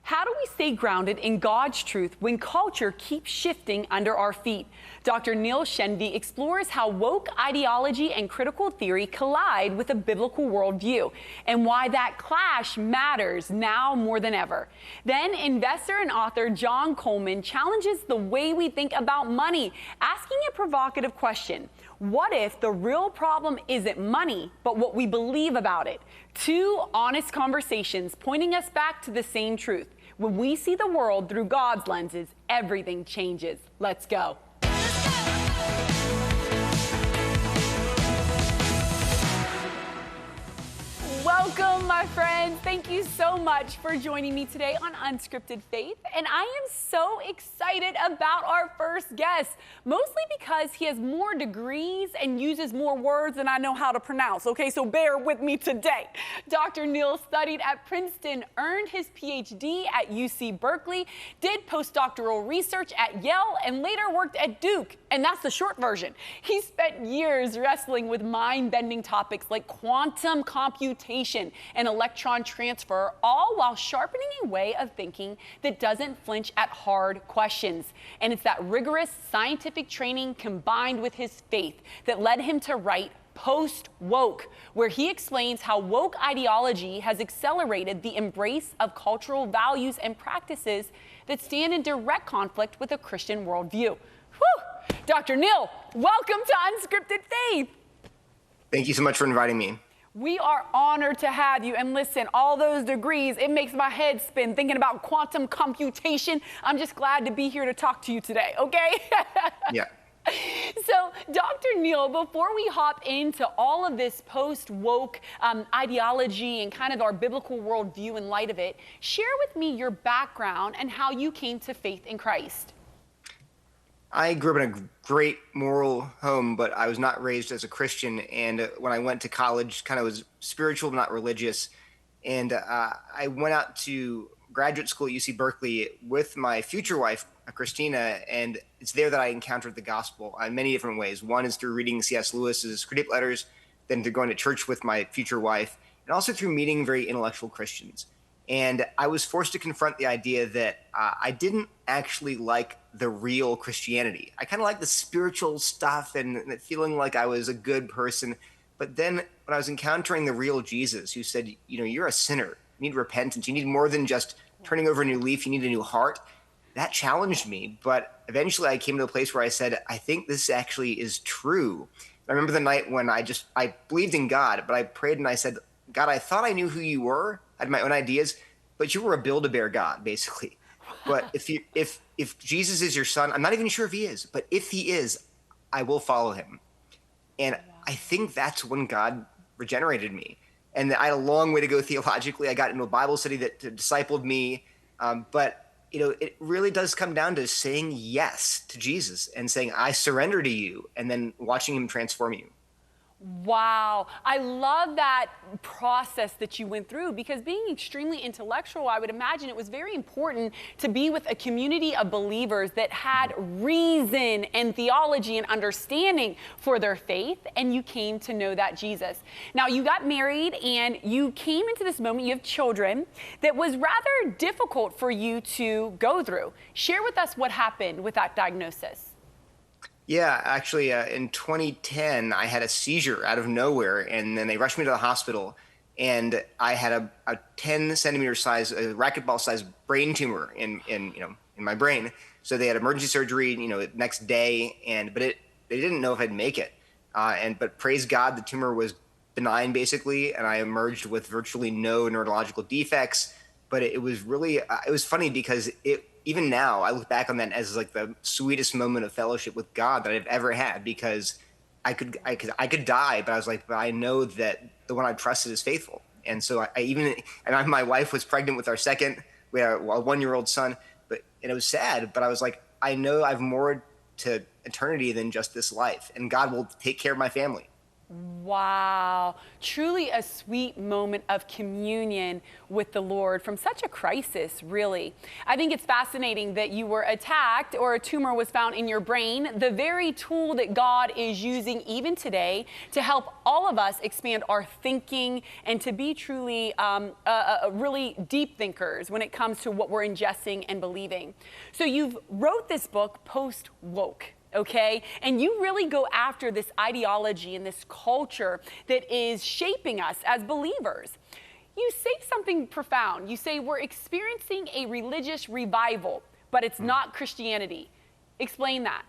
How do we stay grounded in God's truth when culture keeps shifting under our feet? Dr. Shenvi explores how woke ideology and critical theory collide with a biblical worldview and why that clash matters now more than ever. Then investor and author John Coleman challenges the way we think about money, asking a provocative question. What if the real problem isn't money, but what we believe about it? Two honest conversations pointing us back to the same truth. When we see the world through God's lenses, everything changes. Let's go. Welcome, my friends. Thank you so much for joining me today on Unscripted Faith. And I am so excited about our first guest, mostly because he has more degrees and uses more words than I know how to pronounce. Okay, so bear with me today. Dr. Neal studied at Princeton, earned his PhD at UC Berkeley, did postdoctoral research at Yale, and later worked at Duke. And that's the short version. He spent years wrestling with mind-bending topics like quantum computation and electron transfer, all while sharpening a way of thinking that doesn't flinch at hard questions. And it's that rigorous scientific training combined with his faith that led him to write Post-Woke, where he explains how woke ideology has accelerated the embrace of cultural values and practices that stand in direct conflict with a Christian worldview. Whew! Dr. Neal, welcome to Unscripted Faith. Thank you so much for inviting me. We are honored to have you. And listen, all those degrees, it makes my head spin thinking about quantum computation. I'm just glad to be here to talk to you today, okay? Yeah. So, Dr. Neal, before we hop into all of this post-woke ideology and kind of our biblical worldview in light of it, share with me your background and how you came to faith in Christ. I grew up in a great moral home, but I was not raised as a Christian. And when I went to college, kind of was spiritual, but not religious. And I went out to graduate school at UC Berkeley with my future wife, Christina. And it's there that I encountered the gospel in many different ways. One is through reading C.S. Lewis's critique letters, then through going to church with my future wife, and also through meeting very intellectual Christians. And I was forced to confront the idea that I didn't actually like the real Christianity. I kind of like the spiritual stuff and feeling like I was a good person. But then when I was encountering the real Jesus who said, you know, you're a sinner, you need repentance, you need more than just turning over a new leaf, you need a new heart, that challenged me. But eventually I came to a place where I said, I think this actually is true. I remember the night when I believed in God, but I prayed and I said, God, I thought I knew who you were. I had my own ideas, but you were a Build-A-Bear God, basically. But if Jesus is your son, I'm not even sure if he is, but if he is, I will follow him. And I think that's when God regenerated me. And I had a long way to go theologically. I got into a Bible study that discipled me. But you know, it really does come down to saying yes to Jesus and saying, I surrender to you, and then watching him transform you. Wow. I love that process that you went through, because being extremely intellectual, I would imagine it was very important to be with a community of believers that had reason and theology and understanding for their faith, and you came to know that Jesus. Now, you got married and you came into this moment, you have children, that was rather difficult for you to go through. Share with us what happened with that diagnosis. Yeah, actually, in 2010, I had a seizure out of nowhere, and then they rushed me to the hospital, and I had a 10 centimeter size, a racquetball size brain tumor in my brain. So they had emergency surgery, next day, but they didn't know if I'd make it. But praise God, the tumor was benign basically, and I emerged with virtually no neurological defects. But it was really, it was funny because even now, I look back on that as like the sweetest moment of fellowship with God that I've ever had, because I could die, but I was like, but I know that the one I trusted is faithful. And so my wife was pregnant with our second, we had a 1-year-old son, and it was sad, but I was like, I know I've more to eternity than just this life, and God will take care of my family. Wow, truly a sweet moment of communion with the Lord from such a crisis, really. I think it's fascinating that you were attacked or a tumor was found in your brain, the very tool that God is using even today to help all of us expand our thinking and to be truly really deep thinkers when it comes to what we're ingesting and believing. So you've wrote this book, Post-Woke. Okay? And you really go after this ideology and this culture that is shaping us as believers. You say something profound. You say we're experiencing a religious revival, but it's not Christianity. Explain that.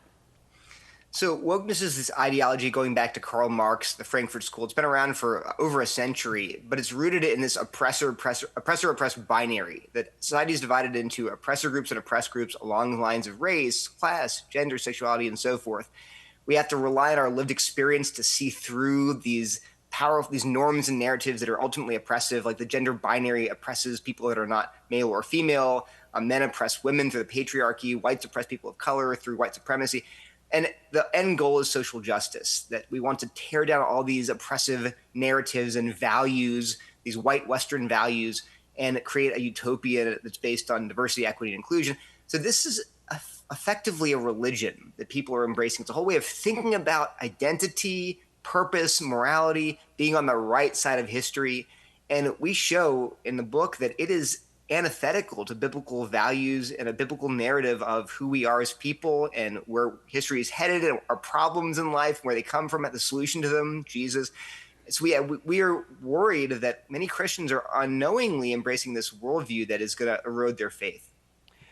So wokeness is this ideology going back to Karl Marx, the Frankfurt School. It's been around for over a century, but it's rooted in this oppressor-oppressed binary, that society is divided into oppressor groups and oppressed groups along the lines of race, class, gender, sexuality, and so forth. We have to rely on our lived experience to see through these powerful, these norms and narratives that are ultimately oppressive, like the gender binary oppresses people that are not male or female, men oppress women through the patriarchy, whites oppress people of color through white supremacy. And the end goal is social justice, that we want to tear down all these oppressive narratives and values, these white Western values, and create a utopia that's based on diversity, equity, and inclusion. So this is effectively a religion that people are embracing. It's a whole way of thinking about identity, purpose, morality, being on the right side of history. And we show in the book that it is antithetical to biblical values and a biblical narrative of who we are as people and where history is headed and our problems in life, where they come from, at the solution to them, Jesus. So we are worried that many Christians are unknowingly embracing this worldview that is going to erode their faith.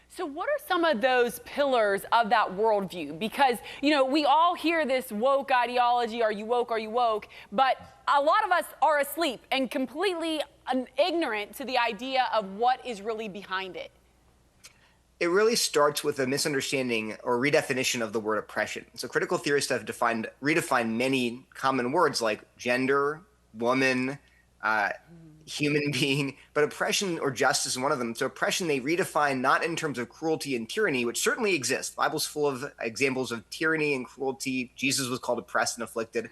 So what are some of those pillars of that worldview? Because, you know, we all hear this woke ideology, are you woke, but a lot of us are asleep and completely ignorant to the idea of what is really behind it. It really starts with a misunderstanding or redefinition of the word oppression. So critical theorists have redefined many common words like gender, woman, human being, but oppression or justice is one of them. So oppression, they redefine not in terms of cruelty and tyranny, which certainly exists. The Bible's full of examples of tyranny and cruelty. Jesus was called oppressed and afflicted.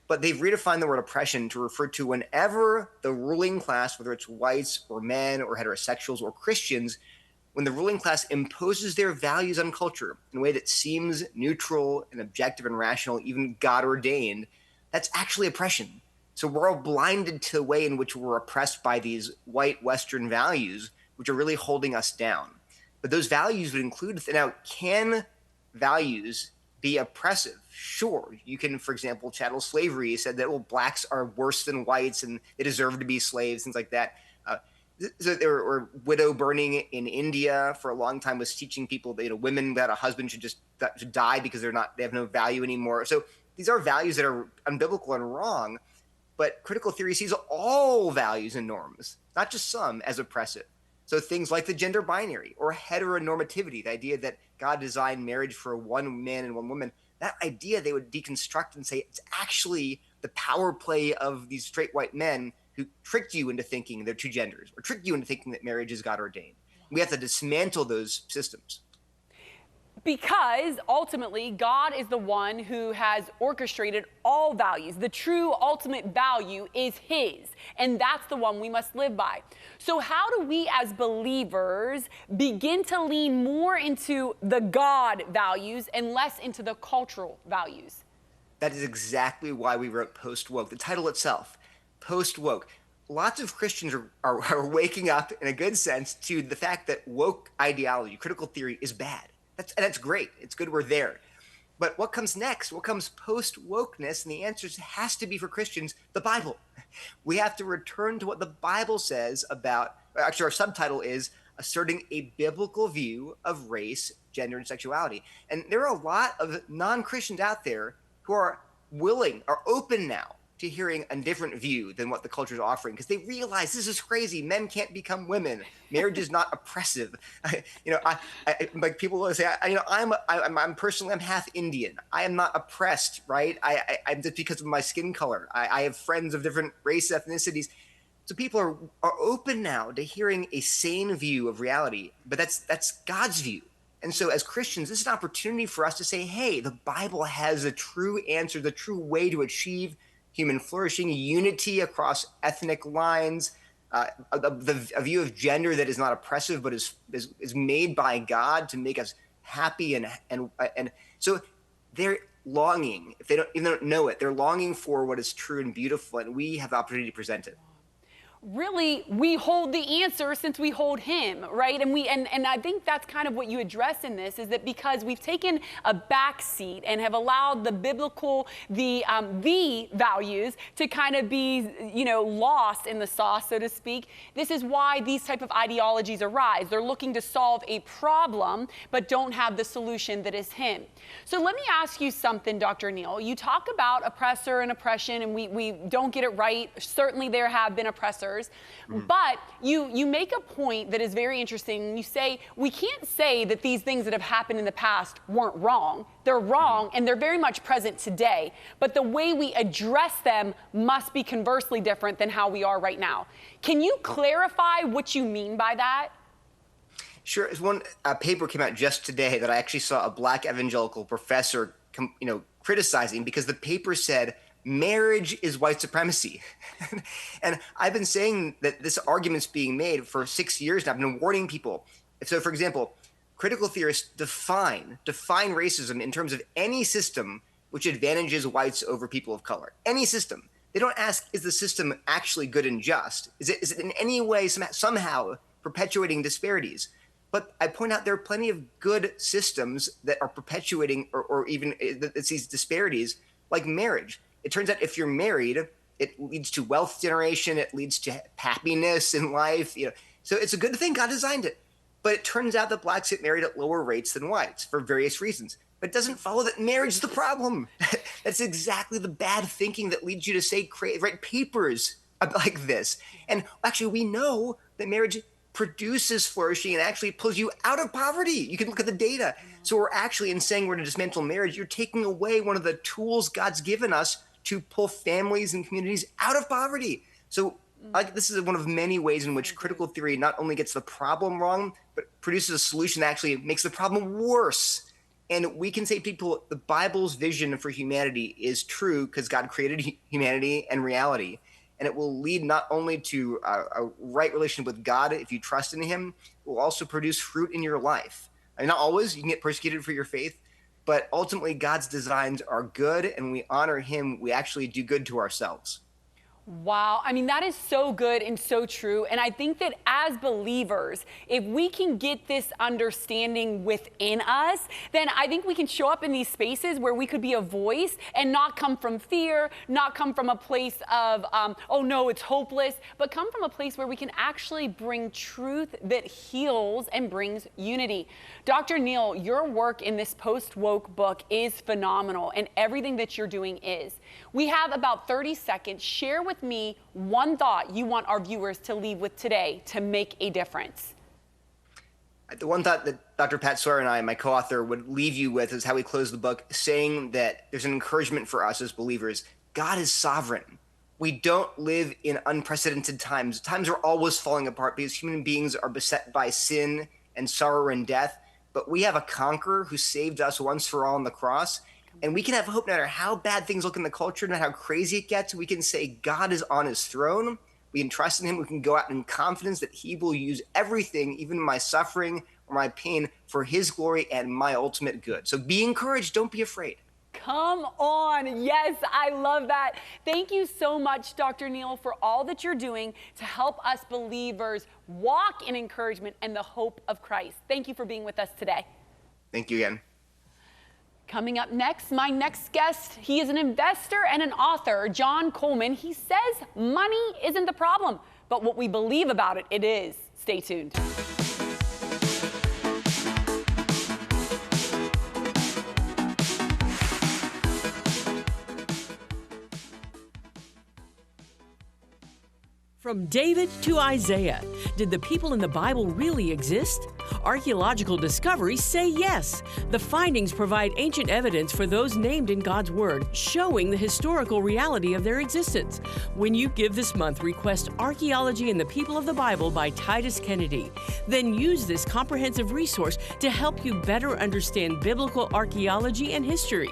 But they've redefined the word oppression to refer to whenever the ruling class, whether it's whites or men or heterosexuals or Christians, when the ruling class imposes their values on culture in a way that seems neutral and objective and rational, even God ordained, that's actually oppression. So we're all blinded to the way in which we're oppressed by these white Western values, which are really holding us down. But those values would include, now, can values be oppressive? Sure. You can, for example, chattel slavery said that, well, blacks are worse than whites and they deserve to be slaves, things like that. Or widow burning in India for a long time was teaching people that, you know, women that a husband should die because they have no value anymore. So these are values that are unbiblical and wrong. But critical theory sees all values and norms, not just some, as oppressive. So things like the gender binary or heteronormativity, the idea that God designed marriage for one man and one woman, that idea they would deconstruct and say it's actually the power play of these straight white men who tricked you into thinking they're two genders or tricked you into thinking that marriage is God ordained. We have to dismantle those systems. Because ultimately, God is the one who has orchestrated all values. The true ultimate value is His, and that's the one we must live by. So how do we as believers begin to lean more into the God values and less into the cultural values? That is exactly why we wrote Post-Woke. The title itself, Post-Woke. Lots of Christians are waking up, in a good sense, to the fact that woke ideology, critical theory, is bad. That's great. It's good we're there. But what comes next? What comes post-wokeness? And the answer has to be, for Christians, the Bible. We have to return to what the Bible says about, actually our subtitle is Asserting a Biblical View of Race, Gender, and Sexuality. And there are a lot of non-Christians out there who are open now to hearing a different view than what the culture is offering, because they realize this is crazy. Men can't become women. Marriage is not oppressive. Like people will say, I'm personally, I'm half Indian. I am not oppressed, right? I'm just because of my skin color. I have friends of different race ethnicities. So people are open now to hearing a sane view of reality, but that's God's view. And so as Christians, this is an opportunity for us to say, hey, the Bible has a true answer, the true way to achieve human flourishing, unity across ethnic lines, a view of gender that is not oppressive but is made by God to make us happy, and so they're longing, if they don't know it, they're longing for what is true and beautiful, and we have the opportunity to present it. Really, we hold the answer since we hold him, right? And I think that's kind of what you address in this, is that because we've taken a back seat and have allowed the biblical, the values to kind of be, lost in the sauce, so to speak. This is why these type of ideologies arise. They're looking to solve a problem, but don't have the solution that is him. So let me ask you something, Dr. Neal. You talk about oppressor and oppression, and we don't get it right. Certainly there have been oppressors. But you make a point that is very interesting. You say, we can't say that these things that have happened in the past weren't wrong. They're wrong, and they're very much present today. But the way we address them must be conversely different than how we are right now. Can you clarify what you mean by that? Sure. One paper came out just today that I actually saw a Black evangelical professor criticizing, because the paper said marriage is white supremacy. And I've been saying that this argument's being made for 6 years now. I've been warning people. So, for example, critical theorists define racism in terms of any system which advantages whites over people of color. Any system. They don't ask, is the system actually good and just? Is it in any way somehow perpetuating disparities? But I point out there are plenty of good systems that are perpetuating or even it's these disparities, like marriage. It turns out if you're married, it leads to wealth generation. It leads to happiness in life. So it's a good thing. God designed it. But it turns out that blacks get married at lower rates than whites for various reasons. But it doesn't follow that marriage is the problem. That's exactly the bad thinking that leads you to write papers like this. And actually, we know that marriage produces flourishing and actually pulls you out of poverty. You can look at the data. So we're actually, in saying we're to dismantle marriage, you're taking away one of the tools God's given us to pull families and communities out of poverty. So this is one of many ways in which critical theory not only gets the problem wrong, but produces a solution that actually makes the problem worse. And we can say to people, the Bible's vision for humanity is true because God created humanity and reality. And it will lead not only to a right relationship with God if you trust in him, it will also produce fruit in your life. I mean, not always, you can get persecuted for your faith, but ultimately God's designs are good, and when we honor him, we actually do good to ourselves. Wow. I mean, that is so good and so true. And I think that as believers, if we can get this understanding within us, then I think we can show up in these spaces where we could be a voice and not come from fear, not come from a place of, oh no, it's hopeless, but come from a place where we can actually bring truth that heals and brings unity. Dr. Neal, your work in this post-woke book is phenomenal, and everything that you're doing is. We have about 30 seconds. Share with me one thought you want our viewers to leave with today to make a difference. The one thought that Dr. Pat Sawyer and I, my co-author, would leave you with is how we close the book, saying that there's an encouragement for us as believers. God is sovereign. We don't live in unprecedented times. Times are always falling apart because human beings are beset by sin and sorrow and death. But we have a conqueror who saved us once for all on the cross. And we can have hope no matter how bad things look in the culture, no matter how crazy it gets. We can say God is on his throne. We can trust in him. We can go out in confidence that he will use everything, even my suffering or my pain, for his glory and my ultimate good. So be encouraged. Don't be afraid. Come on. Yes, I love that. Thank you so much, Dr. Neal, for all that you're doing to help us believers walk in encouragement and the hope of Christ. Thank you for being with us today. Thank you again. Coming up next, my next guest, he is an investor and an author, John Coleman. He says money isn't the problem, but what we believe about it, it is. Stay tuned. From David to Isaiah, did the people in the Bible really exist? Archaeological discoveries say yes. The findings provide ancient evidence for those named in God's Word, showing the historical reality of their existence. When you give this month, request Archaeology and the People of the Bible by Titus Kennedy. Then use this comprehensive resource to help you better understand biblical archaeology and history.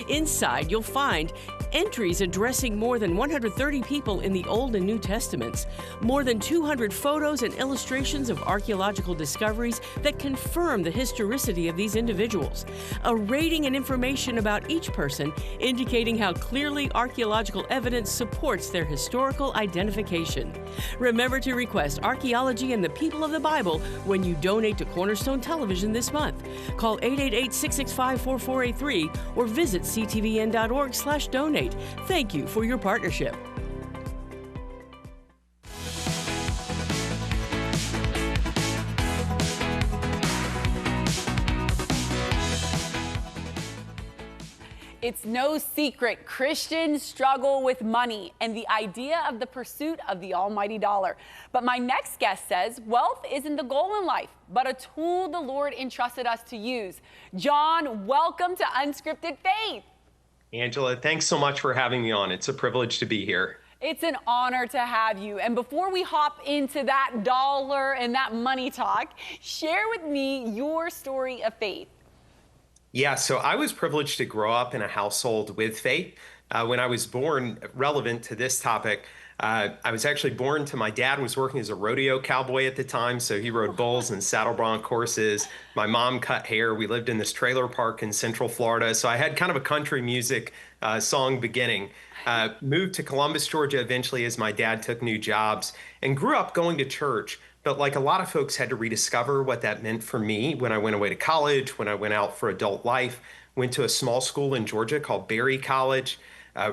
Inside, you'll find entries addressing more than 130 people in the Old and New Testaments, more than 200 photos and illustrations of archaeological discoveries that confirm the historicity of these individuals, a rating and information about each person indicating how clearly archaeological evidence supports their historical identification. Remember to request Archaeology and the People of the Bible when you donate to Cornerstone Television this month. Call 888-665-4483 or visit ctvn.org/donate. Thank you for your partnership. It's no secret Christians struggle with money and the idea of the pursuit of the almighty dollar. But my next guest says wealth isn't the goal in life, but a tool the Lord entrusted us to use. John, welcome to Unscripted Faith. Angela, thanks so much for having me on. It's a privilege to be here. It's an honor to have you. And before we hop into that dollar and that money talk, share with me your story of faith. Yeah, so I was privileged to grow up in a household with faith. When I was born, relevant to this topic, I was actually born to my dad was working as a rodeo cowboy at the time, so he rode bulls and saddle bronc horses. My mom cut hair. We lived in this trailer park in Central Florida, so I had kind of a country music song beginning. Moved to Columbus, Georgia eventually as my dad took new jobs, and grew up going to church. But like a lot of folks, had to rediscover what that meant for me when I went away to college, when I went out for adult life, went to a small school in Georgia called Berry College,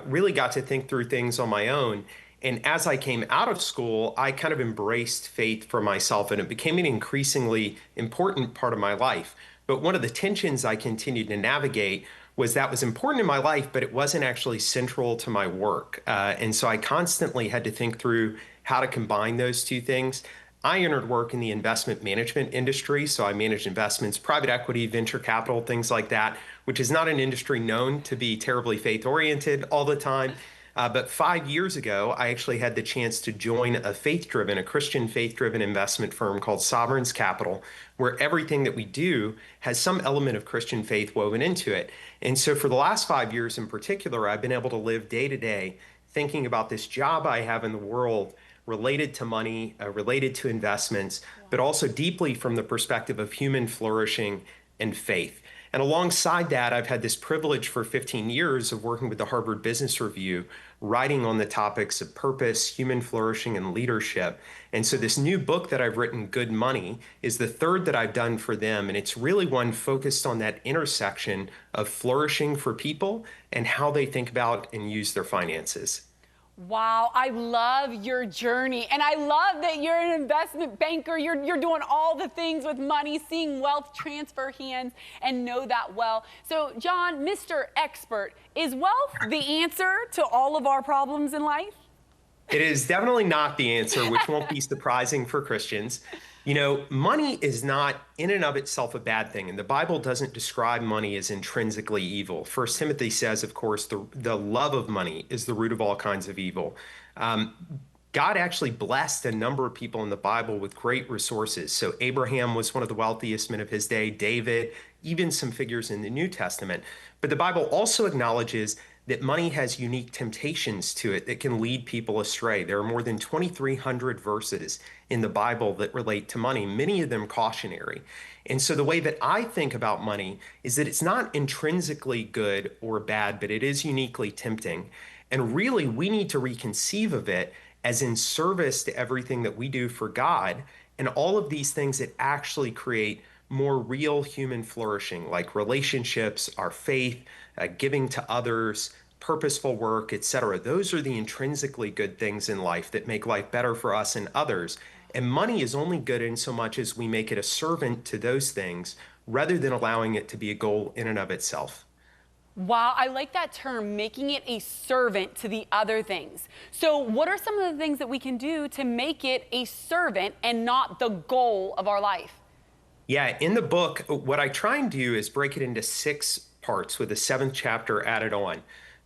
really got to think through things on my own. And as I came out of school, I kind of embraced faith for myself, and it became an increasingly important part of my life. But one of the tensions I continued to navigate was that was important in my life, but it wasn't actually central to my work. And so I constantly had to think through how to combine those two things. I entered work in the investment management industry, so I managed investments, private equity, venture capital, things like that, which is not an industry known to be terribly faith-oriented all the time. But 5 years ago, I actually had the chance to join a Christian faith-driven investment firm called Sovereign's Capital, where everything that we do has some element of Christian faith woven into it. And so for the last 5 years in particular, I've been able to live day to day thinking about this job I have in the world related to money, related to investments, but also deeply from the perspective of human flourishing and faith. And alongside that, I've had this privilege for 15 years of working with the Harvard Business Review, writing on the topics of purpose, human flourishing, and leadership. And so this new book that I've written, Good Money, is the third that I've done for them. And it's really one focused on that intersection of flourishing for people and how they think about and use their finances. Wow, I love your journey. And I love that you're an investment banker. You're doing all the things with money, seeing wealth transfer hands, and know that well. So, John, Mr. Expert, is wealth the answer to all of our problems in life? It is definitely not the answer, which won't be surprising for Christians. You know, money is not in and of itself a bad thing, and the Bible doesn't describe money as intrinsically evil. 1 Timothy says, of course, the love of money is the root of all kinds of evil. God actually blessed a number of people in the Bible with great resources. So Abraham was one of the wealthiest men of his day, David, even some figures in the New Testament. But the Bible also acknowledges that money has unique temptations to it that can lead people astray. There are more than 2,300 verses in the Bible that relate to money, many of them cautionary. And so the way that I think about money is that it's not intrinsically good or bad, but it is uniquely tempting. And really, we need to reconceive of it as in service to everything that we do for God, and all of these things that actually create more real human flourishing, like relationships, our faith, giving to others, purposeful work, etc. Those are the intrinsically good things in life that make life better for us and others. And money is only good in so much as we make it a servant to those things rather than allowing it to be a goal in and of itself. Wow, I like that term, making it a servant to the other things. So what are some of the things that we can do to make it a servant and not the goal of our life? Yeah, in the book, what I try and do is break it into 6 parts with a 7th chapter added on.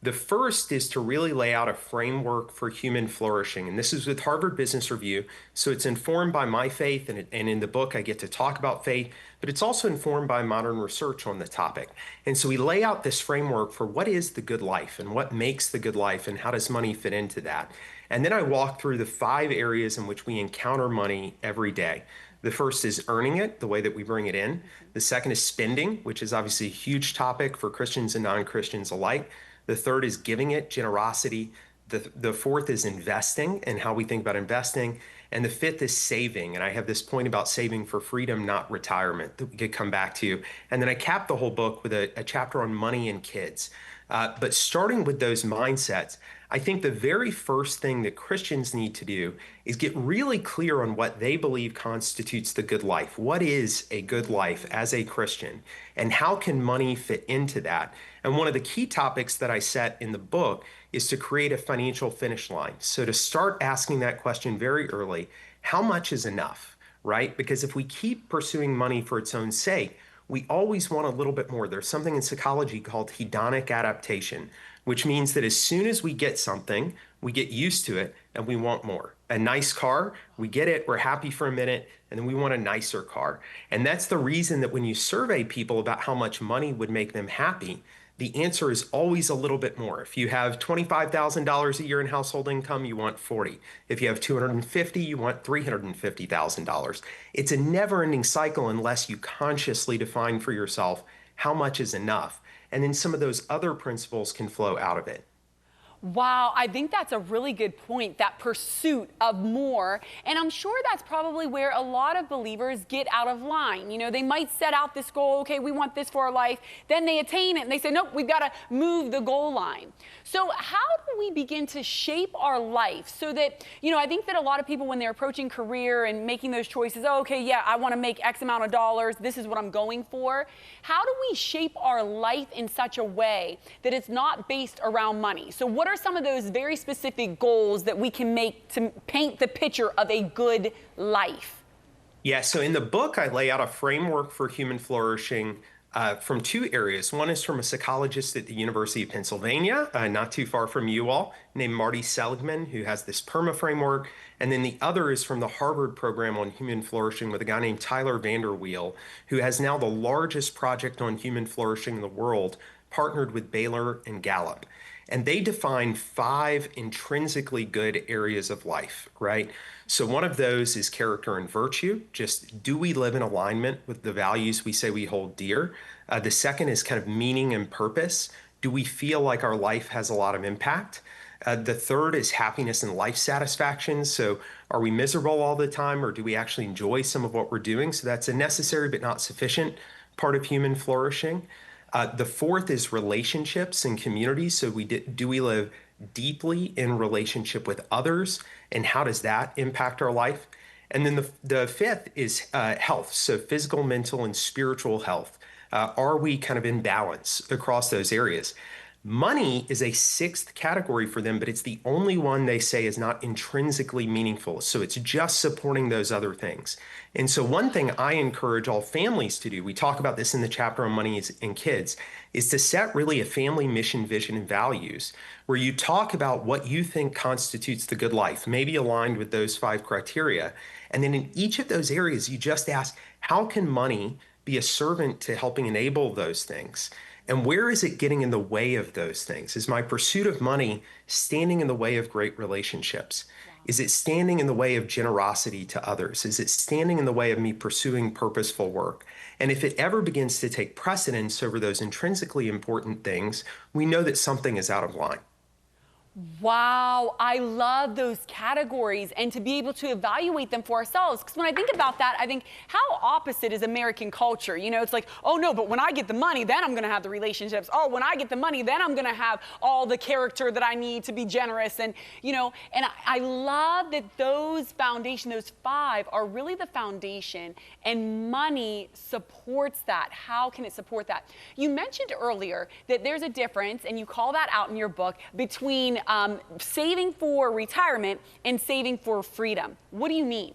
The first is to really lay out a framework for human flourishing. And this is with Harvard Business Review. So it's informed by my faith, and in the book, I get to talk about faith, but it's also informed by modern research on the topic. And so we lay out this framework for what is the good life and what makes the good life and how does money fit into that. And then I walk through the 5 areas in which we encounter money every day. The first is earning it, the way that we bring it in. The second is spending, which is obviously a huge topic for Christians and non-Christians alike. The third is giving it, generosity. The fourth is investing and how we think about investing. And the fifth is saving. And I have this point about saving for freedom, not retirement, that we could come back to. And then I cap the whole book with a chapter on money and kids. But starting with those mindsets, I think the very first thing that Christians need to do is get really clear on what they believe constitutes the good life. What is a good life as a Christian? And how can money fit into that? And one of the key topics that I set in the book is to create a financial finish line. So to start asking that question very early, how much is enough, right? Because if we keep pursuing money for its own sake, we always want a little bit more. There's something in psychology called hedonic adaptation, which means that as soon as we get something, we get used to it and we want more. A nice car, we get it, we're happy for a minute, and then we want a nicer car. And that's the reason that when you survey people about how much money would make them happy, the answer is always a little bit more. If you have $25,000 a year in household income, you want 40. If you have 250, you want $350,000. It's a never-ending cycle unless you consciously define for yourself how much is enough. And then some of those other principles can flow out of it. Wow, I think that's a really good point, that pursuit of more. And I'm sure that's probably where a lot of believers get out of line. You know, they might set out this goal, okay, we want this for our life. Then they attain it and they say, nope, we've got to move the goal line. So how do we begin to shape our life so that, you know, I think that a lot of people when they're approaching career and making those choices, oh, okay, yeah, I want to make X amount of dollars. This is what I'm going for. How do we shape our life in such a way that it's not based around money? So what are some of those very specific goals that we can make to paint the picture of a good life? Yeah, so in the book, I lay out a framework for human flourishing from 2 areas. One is from a psychologist at the University of Pennsylvania, not too far from you all, named Marty Seligman, who has this PERMA framework. And then the other is from the Harvard program on human flourishing with a guy named Tyler Vanderweel, who has now the largest project on human flourishing in the world, partnered with Baylor and Gallup. And they define 5 intrinsically good areas of life, right? So one of those is character and virtue. Just do we live in alignment with the values we say we hold dear? The second is kind of meaning and purpose. Do we feel like our life has a lot of impact? The third is happiness and life satisfaction. So are we miserable all the time, or do we actually enjoy some of what we're doing? So that's a necessary but not sufficient part of human flourishing. The fourth is relationships and communities. So do we live deeply in relationship with others, and how does that impact our life? And then the fifth is health. So physical, mental, and spiritual health. Are we kind of in balance across those areas? Money is a 6th category for them, but it's the only one they say is not intrinsically meaningful. So it's just supporting those other things. And so one thing I encourage all families to do, we talk about this in the chapter on money and kids, is to set really a family mission, vision, and values where you talk about what you think constitutes the good life, maybe aligned with those 5 criteria. And then in each of those areas, you just ask, how can money be a servant to helping enable those things? And where is it getting in the way of those things? Is my pursuit of money standing in the way of great relationships? Is it standing in the way of generosity to others? Is it standing in the way of me pursuing purposeful work? And if it ever begins to take precedence over those intrinsically important things, we know that something is out of line. Wow, I love those categories and to be able to evaluate them for ourselves. Because when I think about that, I think how opposite is American culture? You know, it's like, oh no, but when I get the money, then I'm going to have the relationships. Oh, when I get the money, then I'm going to have all the character that I need to be generous. And, you know, and I love that those 5 are really the foundation, and money supports that. How can it support that? You mentioned earlier that there's a difference, and you call that out in your book, between saving for retirement and saving for freedom. What do you mean?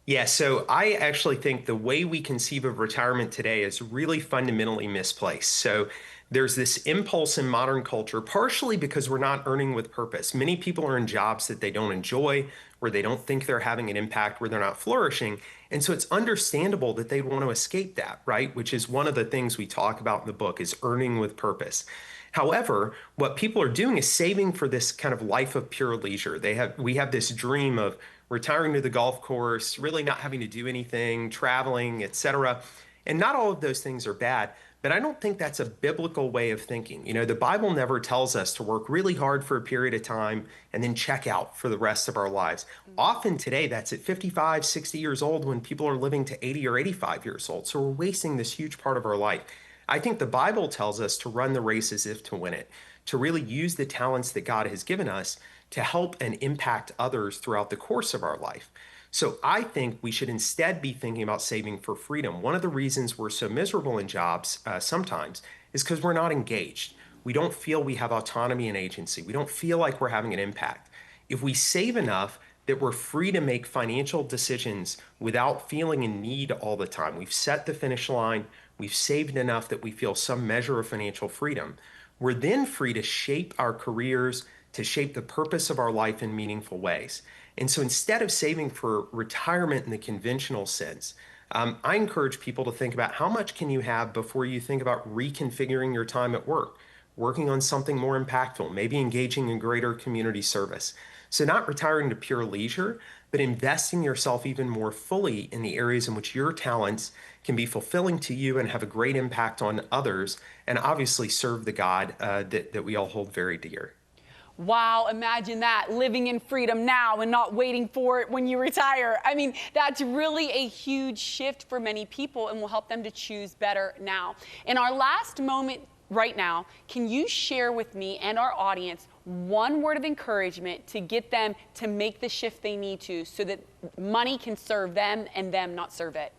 Yeah, so I actually think the way we conceive of retirement today is really fundamentally misplaced. So there's this impulse in modern culture, partially because we're not earning with purpose. Many people are in jobs that they don't enjoy, where they don't think they're having an impact, where they're not flourishing. And so it's understandable that they want to escape that, right? Which is one of the things we talk about in the book, is earning with purpose. However, what people are doing is saving for this kind of life of pure leisure. We have this dream of retiring to the golf course, really not having to do anything, traveling, etc. And not all of those things are bad, but I don't think that's a biblical way of thinking. You know, the Bible never tells us to work really hard for a period of time and then check out for the rest of our lives. Often today, that's at 55, 60 years old when people are living to 80 or 85 years old. So we're wasting this huge part of our life. I think the Bible tells us to run the race as if to win it, to really use the talents that God has given us to help and impact others throughout the course of our life. So I think we should instead be thinking about saving for freedom. One of the reasons we're so miserable in jobs sometimes is because we're not engaged. We don't feel we have autonomy and agency. We don't feel like we're having an impact. If we save enough that we're free to make financial decisions without feeling in need all the time, we've set the finish line, we've saved enough that we feel some measure of financial freedom, we're then free to shape our careers, to shape the purpose of our life in meaningful ways. And so instead of saving for retirement in the conventional sense, I encourage people to think about how much can you have before you think about reconfiguring your time at work, working on something more impactful, maybe engaging in greater community service. So not retiring to pure leisure, but investing yourself even more fully in the areas in which your talents can be fulfilling to you and have a great impact on others, and obviously serve the God that we all hold very dear. Wow, imagine that, living in freedom now and not waiting for it when you retire. I mean, that's really a huge shift for many people and will help them to choose better now. In our last moment right now, can you share with me and our audience one word of encouragement to get them to make the shift they need to so that money can serve them and them not serve it?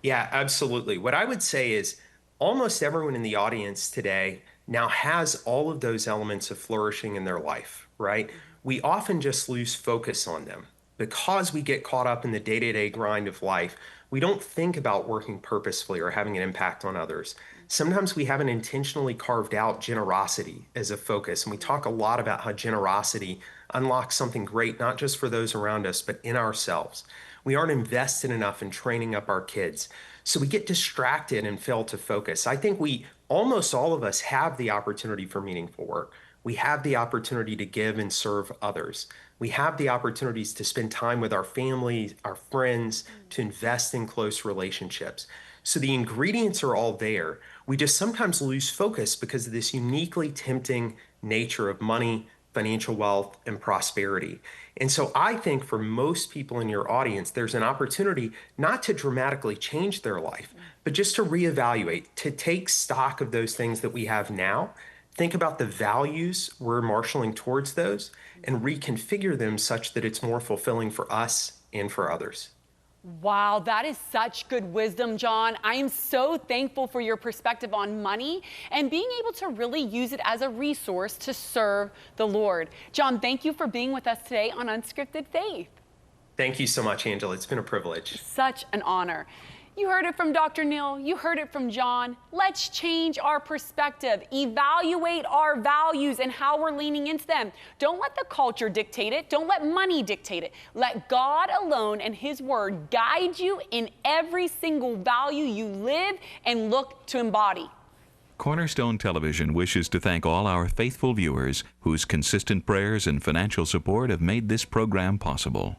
Yeah, absolutely. What I would say is almost everyone in the audience today now has all of those elements of flourishing in their life, right? We often just lose focus on them because we get caught up in the day-to-day grind of life. We don't think about working purposefully or having an impact on others. Sometimes we haven't intentionally carved out generosity as a focus, and we talk a lot about how generosity unlocks something great, not just for those around us, but in ourselves. We aren't invested enough in training up our kids, so we get distracted and fail to focus. I think almost all of us have the opportunity for meaningful work. We have the opportunity to give and serve others. We have the opportunities to spend time with our families, our friends, to invest in close relationships. So the ingredients are all there. We just sometimes lose focus because of this uniquely tempting nature of money, financial wealth, and prosperity. And so I think for most people in your audience, there's an opportunity not to dramatically change their life, but just to reevaluate, to take stock of those things that we have now, think about the values we're marshaling towards those, and reconfigure them such that it's more fulfilling for us and for others. Wow, that is such good wisdom, John. I am so thankful for your perspective on money and being able to really use it as a resource to serve the Lord. John, thank you for being with us today on Unscripted Faith. Thank you so much, Angela. It's been a privilege. Such an honor. You heard it from Dr. Neal. You heard it from John. Let's change our perspective. Evaluate our values and how we're leaning into them. Don't let the culture dictate it. Don't let money dictate it. Let God alone and His Word guide you in every single value you live and look to embody. Cornerstone Television wishes to thank all our faithful viewers whose consistent prayers and financial support have made this program possible.